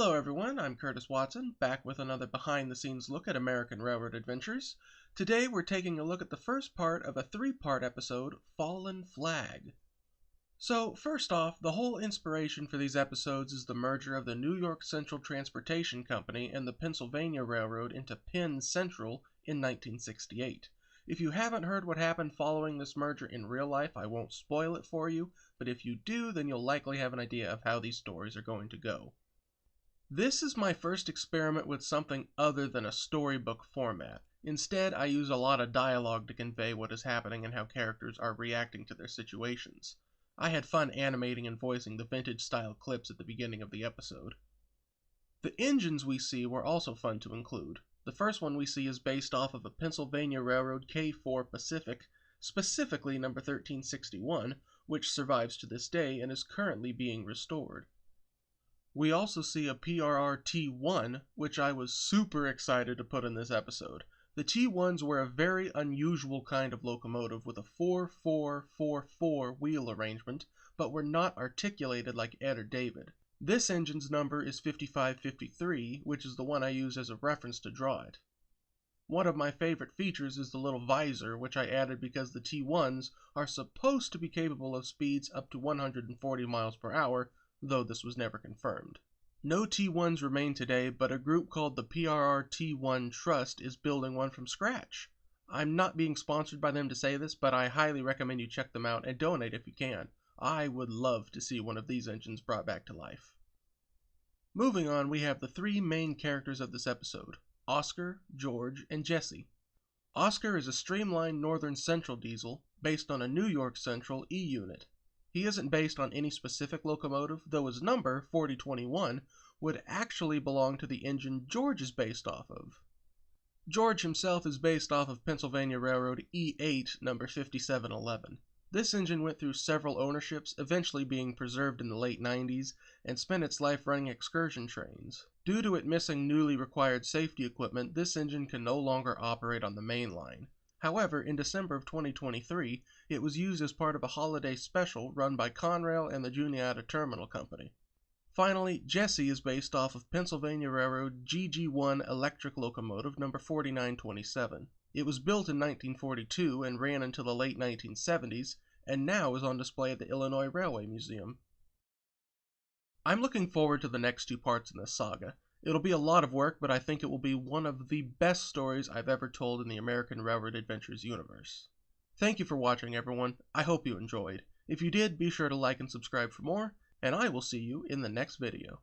Hello everyone, I'm Curtis Watson, back with another behind-the-scenes look at American Railroad Adventures. Today we're taking a look at the first part of a three-part episode, Fallen Flag. So, first off, the whole inspiration for these episodes is the merger of the New York Central Transportation Company and the Pennsylvania Railroad into Penn Central in 1968. If you haven't heard what happened following this merger in real life, I won't spoil it for you, but if you do, then you'll likely have an idea of how these stories are going to go. This is my first experiment with something other than a storybook format. Instead, I use a lot of dialogue to convey what is happening and how characters are reacting to their situations. I had fun animating and voicing the vintage-style clips at the beginning of the episode. The engines we see were also fun to include. The first one we see is based off of a Pennsylvania Railroad K4 Pacific, specifically number 1361, which survives to this day and is currently being restored. We also see a PRR T1, which I was super excited to put in this episode. The T1s were a very unusual kind of locomotive with a 4-4-4-4 wheel arrangement, but were not articulated like Ed or David. This engine's number is 5553, which is the one I use as a reference to draw it. One of my favorite features is the little visor, which I added because the T1s are supposed to be capable of speeds up to 140 miles per hour, though this was never confirmed. No T1s remain today, but a group called the PRR T1 Trust is building one from scratch. I'm not being sponsored by them to say this, but I highly recommend you check them out and donate if you can. I would love to see one of these engines brought back to life. Moving on, we have the three main characters of this episode, Oscar, George, and Jesse. Oscar is a streamlined Northern Central diesel based on a New York Central E unit. He isn't based on any specific locomotive, though his number, 4021, would actually belong to the engine George is based off of. George himself is based off of Pennsylvania Railroad E8, number 5711. This engine went through several ownerships, eventually being preserved in the late 90s, and spent its life running excursion trains. Due to it missing newly required safety equipment, this engine can no longer operate on the main line. However, in December of 2023, it was used as part of a holiday special run by Conrail and the Juniata Terminal Company. Finally, Jesse is based off of Pennsylvania Railroad GG1 electric locomotive number 4927. It was built in 1942 and ran until the late 1970s, and now is on display at the Illinois Railway Museum. I'm looking forward to the next two parts in this saga. It'll be a lot of work, but I think it will be one of the best stories I've ever told in the American Railroad Adventures universe. Thank you for watching, everyone. I hope you enjoyed. If you did, be sure to like and subscribe for more, and I will see you in the next video.